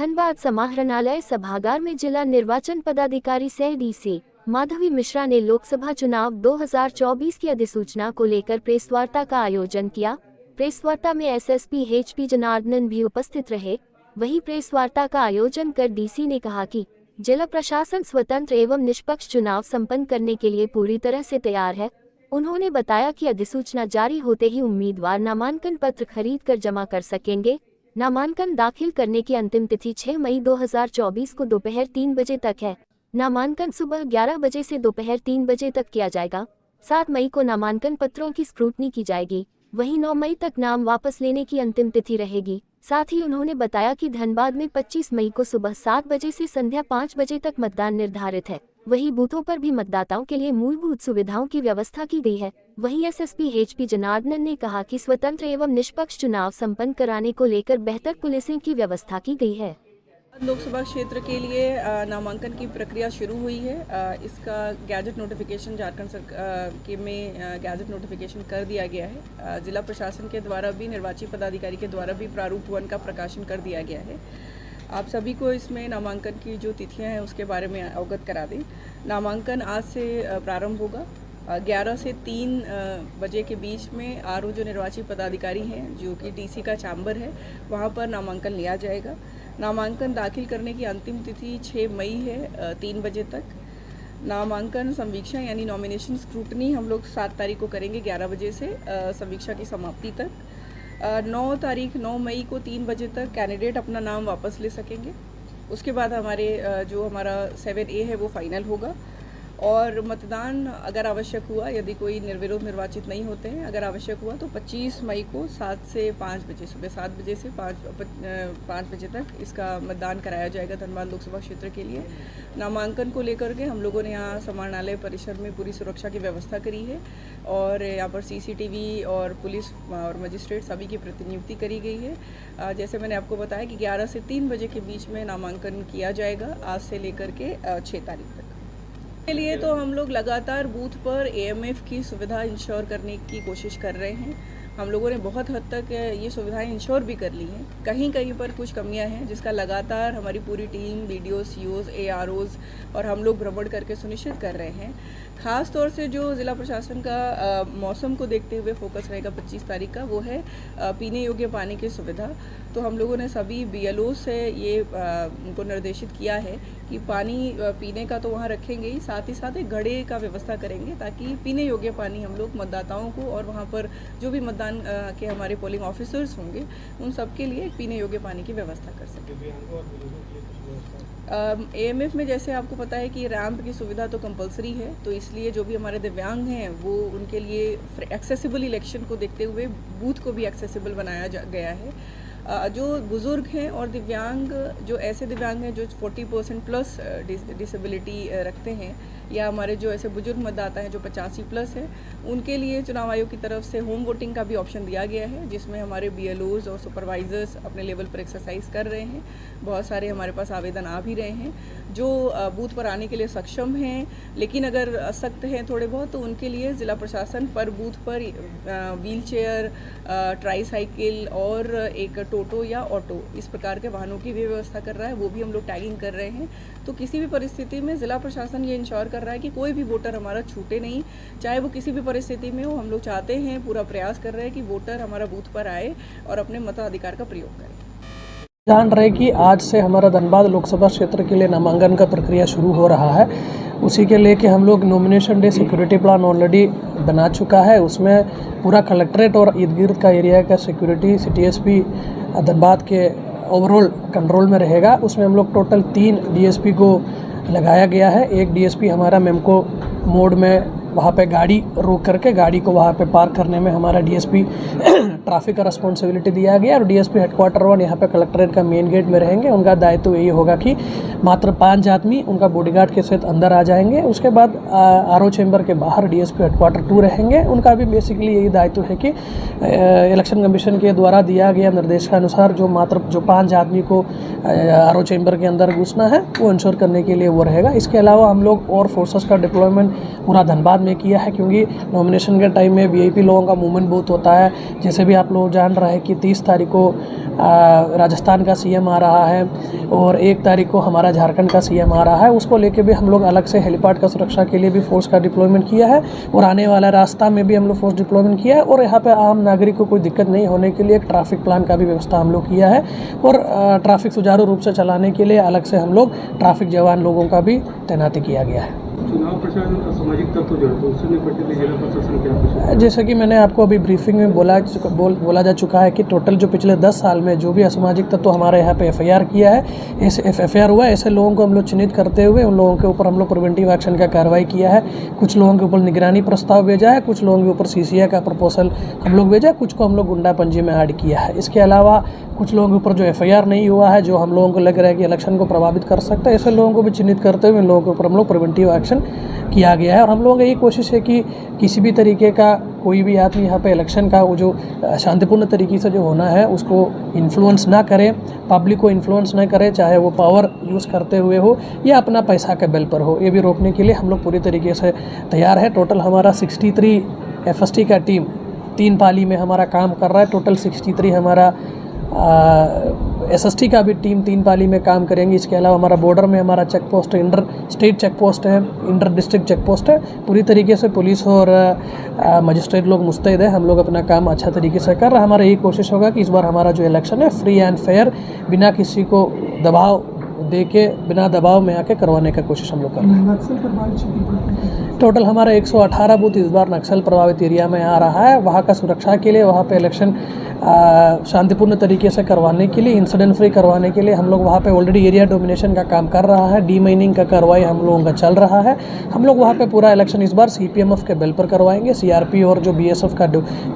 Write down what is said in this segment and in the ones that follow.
धनबाद समाहरणालय सभागार में जिला निर्वाचन पदाधिकारी सह डीसी माधवी मिश्रा ने लोकसभा चुनाव 2024 की अधिसूचना को लेकर प्रेस वार्ता का आयोजन किया। प्रेस वार्ता में एसएसपी एचपी जनार्दनन भी उपस्थित रहे। वहीं प्रेस वार्ता का आयोजन कर डीसी ने कहा कि जिला प्रशासन स्वतंत्र एवं निष्पक्ष चुनाव संपन्न करने के लिए पूरी तरह से तैयार है। उन्होंने बताया कि अधिसूचना जारी होते ही उम्मीदवार नामांकन पत्र खरीद कर जमा कर सकेंगे। नामांकन दाखिल करने की अंतिम तिथि 6 मई 2024 को दोपहर 3 बजे तक है। नामांकन सुबह 11 बजे से दोपहर 3 बजे तक किया जाएगा। 7 मई को नामांकन पत्रों की स्क्रूटनी की जाएगी। वहीं 9 मई तक नाम वापस लेने की अंतिम तिथि रहेगी। साथ ही उन्होंने बताया कि धनबाद में 25 मई को सुबह 7 बजे से संध्या 5 बजे तक मतदान निर्धारित है। वहीं बूथों पर भी मतदाताओं के लिए मूलभूत सुविधाओं की व्यवस्था की गई है। वहीं एसएसपी एचपी जनार्दनन ने कहा कि स्वतंत्र एवं निष्पक्ष चुनाव संपन्न कराने को लेकर बेहतर पुलिसिंग की व्यवस्था की गई है। लोकसभा क्षेत्र के लिए नामांकन की प्रक्रिया शुरू हुई है। इसका गैजेट नोटिफिकेशन झारखंड सरकार में गैजेट नोटिफिकेशन कर दिया गया है। जिला प्रशासन के द्वारा भी, निर्वाची पदाधिकारी के द्वारा भी प्रारूप 1 का प्रकाशन कर दिया गया है। आप सभी को इसमें नामांकन की जो तिथियां हैं उसके बारे में अवगत करा दें। नामांकन आज से प्रारंभ होगा। 11 से 3 बजे के बीच में आरओ जो निर्वाची पदाधिकारी हैं, जो कि डीसी का चैम्बर है, वहां पर नामांकन लिया जाएगा। नामांकन दाखिल करने की अंतिम तिथि 6 मई है 3 बजे तक। नामांकन समीक्षा यानी नॉमिनेशन स्क्रूटनी हम लोग 7 तारीख को करेंगे 11 बजे से समीक्षा की समाप्ति तक। 9 मई को 3 बजे तक कैंडिडेट अपना नाम वापस ले सकेंगे। उसके बाद हमारा 7A है वो फाइनल होगा। और मतदान अगर आवश्यक हुआ, यदि कोई निर्विरोध निर्वाचित नहीं होते हैं, अगर आवश्यक हुआ तो 25 मई को 7 से 5 बजे, सुबह 7 बजे से 5 बजे तक इसका मतदान कराया जाएगा धनबाद लोकसभा क्षेत्र के लिए। नामांकन को लेकर के हम लोगों ने यहाँ समाहरणालय परिसर में पूरी सुरक्षा की व्यवस्था करी है और यहाँ पर CCTV और पुलिस और मजिस्ट्रेट सभी की प्रतिनियुक्ति करी गई है। जैसे मैंने आपको बताया कि 11 से 3 बजे के बीच में नामांकन किया जाएगा, आज से लेकर के 6 तारीख तक। के लिए तो हम लोग लगातार बूथ पर AMF की सुविधा इंश्योर करने की कोशिश कर रहे हैं। हम लोगों ने बहुत हद तक ये सुविधाएं इंश्योर भी कर ली हैं। कहीं कहीं पर कुछ कमियां हैं जिसका लगातार हमारी पूरी टीम, BDO, COs, AROs और हम लोग भ्रमण करके सुनिश्चित कर रहे हैं। खास तौर से जो जिला प्रशासन का मौसम को देखते हुए फोकस रहेगा 25 तारीख का, वो है पीने योग्य पानी की सुविधा। तो हम लोगों ने सभी BLO से ये उनको निर्देशित किया है कि पानी पीने का तो वहाँ रखेंगे ही, साथ ही एक घड़े का व्यवस्था करेंगे ताकि पीने योग्य पानी हम लोग मतदाताओं को और वहाँ पर जो भी मतदान के हमारे पोलिंग ऑफिसर्स होंगे उन सब के लिए पीने योग्य पानी की व्यवस्था कर सकें। AMF में जैसे आपको पता है कि रैंप की सुविधा तो कंपलसरी है, तो इसलिए जो भी हमारे दिव्यांग हैं वो उनके लिए एक्सेसिबल इलेक्शन को देखते हुए बूथ को भी एक्सेसिबल बनाया गया है। जो बुज़ुर्ग हैं और दिव्यांग, जो ऐसे दिव्यांग हैं जो 40% प्लस डिसेबिलिटी रखते हैं, या हमारे जो ऐसे बुजुर्ग मतदाता हैं जो 85 प्लस है, उनके लिए चुनाव आयोग की तरफ से होम वोटिंग का भी ऑप्शन दिया गया है, जिसमें हमारे BLOs और सुपरवाइजर्स अपने लेवल पर एक्सरसाइज कर रहे हैं। बहुत सारे हमारे पास आवेदन आ भी रहे हैं जो बूथ पर आने के लिए सक्षम हैं, लेकिन अगर असक्त हैं थोड़े बहुत, तो उनके लिए ज़िला प्रशासन पर बूथ पर व्हील चेयर, ट्राईसाइकिल और एक टोटो या ऑटो, इस प्रकार के वाहनों की भी व्यवस्था कर रहा है। वो भी हम लोग टैगिंग कर रहे हैं। तो किसी भी परिस्थिति में ज़िला प्रशासन ये इंश्योर कर रहा है कि कोई भी वोटर हमारा छूटे नहीं, चाहे वो किसी भी परिस्थिति में हो। हम लोग चाहते हैं, पूरा प्रयास कर रहे हैं कि वोटर हमारा बूथ पर आए और अपने मताधिकार का प्रयोग करें। जान रहे कि आज से हमारा धनबाद लोकसभा क्षेत्र के लिए नामांकन का प्रक्रिया शुरू हो रहा है। उसी के लेके हम लोग nomination day security plan already बना चुका है। उसमें पूरा कलेक्ट्रेट और इर्द गिर्द का एरिया का सिक्योरिटी CTSP धनबाद के ओवरऑल कंट्रोल में रहेगा। उसमें हम लोग टोटल 3 DSP को लगाया गया है। एक DSP हमारा मेमको मोड में वहाँ पे गाड़ी रोक करके गाड़ी को वहाँ पे पार्क करने में हमारा DSP ट्रैफिक का रिस्पॉन्सिबिलिटी दिया गया, और DSP हेडक्वार्टर 1 यहाँ पे कलेक्ट्रेट का मेन गेट में रहेंगे। उनका दायित्व यही होगा कि मात्र 5 आदमी उनका बॉडीगार्ड के साथ अंदर आ जाएंगे। उसके बाद RO चैम्बर के बाहर DSP हेडक्वार्टर 2 रहेंगे। उनका भी बेसिकली यही दायित्व है कि इलेक्शन कमीशन के द्वारा दिया गया निर्देश के अनुसार जो 5 आदमी को RO चैम्बर के अंदर घुसना है वो इंश्योर करने के लिए वो रहेगा। इसके अलावा हम लोग और फोर्सेस का डिप्लॉयमेंट पूरा धनबाद में किया है, क्योंकि नॉमिनेशन के टाइम में VIP लोगों का मूवमेंट बहुत होता है। जैसे भी आप लोग जान रहे हैं कि 30 तारीख को राजस्थान का सीएम आ रहा है और 1 तारीख को हमारा झारखंड का सीएम आ रहा है, उसको लेके भी हम लोग अलग से हेलीपैड का सुरक्षा के लिए भी फोर्स का डिप्लॉयमेंट किया है और आने वाला रास्ता में भी हम लोग फोर्स डिप्लॉयमेंट किया है और यहाँ पे आम नागरिक को कोई दिक्कत नहीं होने के लिए एक ट्रैफिक प्लान का भी व्यवस्था हम लोग किया है और ट्रैफिक सुचारू रूप से चलाने के लिए अलग से हम लोग ट्रैफिक जवान लोगों का भी तैनाती किया गया है। चुनाव प्रचार में असामाजिक तत्व जो है उससे निपटने के लिए जिला प्रशासन क्या कुछ, जैसे कि मैंने आपको अभी ब्रीफिंग में बोला जा चुका है कि टोटल जो पिछले 10 साल में जो भी असामाजिक तत्व हमारे यहाँ पे FIR किया है, ऐसे FIR हुआ है, ऐसे लोगों को हम लोग चिन्हित करते हुए उन लोगों के ऊपर हम लोग प्रिवेंटिव एक्शन का कार्रवाई किया है। कुछ लोगों के ऊपर निगरानी प्रस्ताव भेजा है, कुछ लोगों के ऊपर CCI का प्रपोजल हम लोग भेजा है, कुछ को हम लोग गुंडा पंजी में ऐड किया है। इसके अलावा कुछ लोगों के ऊपर जो FIR नहीं हुआ है, जो हम लोगों को लग रहा है कि इलेक्शन को प्रभावित कर सकता है, ऐसे लोगों को भी चिन्हित करते हुए इन लोगों के ऊपर हम लोग प्रिवेंटिव एक्शन किया गया है। और हम लोगों की यही कोशिश है कि किसी भी तरीके का कोई भी आदमी यहाँ पे इलेक्शन का वो जो शांतिपूर्ण तरीके से जो होना है उसको इन्फ्लुएंस ना करे, पब्लिक को इन्फ्लुएंस ना करे, चाहे वो पावर यूज़ करते हुए हो या अपना पैसा के बल पर हो, ये भी रोकने के लिए हम लोग पूरी तरीके से तैयार है। टोटल हमारा 63 FST का टीम 3 पाली में हमारा काम कर रहा है। टोटल 63 हमारा SST का भी टीम 3 पाली में काम करेंगे। इसके अलावा हमारा बॉर्डर में हमारा चेक पोस्ट है, इंटर स्टेट चेक पोस्ट है, इंटर डिस्ट्रिक्ट चेक पोस्ट है। पूरी तरीके से पुलिस और मजिस्ट्रेट लोग मुस्तैद है, हम लोग अपना काम अच्छा तरीके से कर रहे हैं। हमारा यही कोशिश होगा कि इस बार हमारा जो इलेक्शन है फ्री एंड फेयर, बिना किसी को दबाव दे के, बिना दबाव में आके करवाने का कोशिश हम लोग कर रहे हैं। टोटल हमारा 118 बूथ इस बार नक्सल प्रभावित एरिया में आ रहा है। वहाँ का सुरक्षा के लिए, वहाँ पे इलेक्शन शांतिपूर्ण तरीके से करवाने के लिए, इंसिडेंट फ्री करवाने के लिए हम लोग वहाँ पे ऑलरेडी एरिया डोमिनेशन का काम कर रहा है। डीमाइनिंग का कार्रवाई हम लोगों का चल रहा है। हम लोग वहाँ पे पूरा इलेक्शन इस बार CPMF के बल पर करवाएंगे। CRP और जो BSF का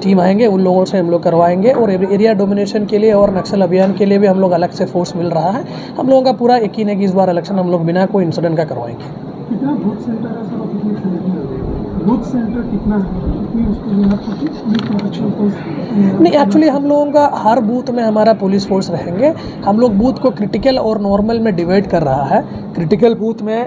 टीम आएंगे उन लोगों से हम लोग करवाएंगे और एरिया डोमिनेशन के लिए और नक्सल अभियान के लिए भी हम लोग अलग से फोर्स मिल रहा है। हम लोगों का पूरा यकीन है कि इस बार इलेक्शन हम लोग बिना कोई इंसिडेंट का करवाएंगे। कितना बूथ सेंटर है सर, बूथ सेंटर कितना है, कितनी उसके लिए नहीं, एक्चुअली हम लोगों का हर बूथ में हमारा पुलिस फोर्स रहेंगे। हम लोग बूथ को क्रिटिकल और नॉर्मल में डिवाइड कर रहा है। क्रिटिकल बूथ में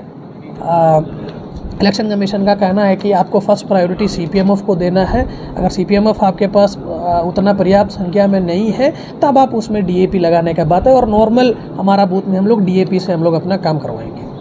इलेक्शन कमीशन का कहना है कि आपको फर्स्ट प्रायोरिटी CPMF को देना है। अगर CPMF आपके पास उतना पर्याप्त संख्या में नहीं है तब आप उसमें DAP लगाने का बात है और नॉर्मल हमारा बूथ में हम लोग DAP से हम लोग अपना काम करवाएंगे।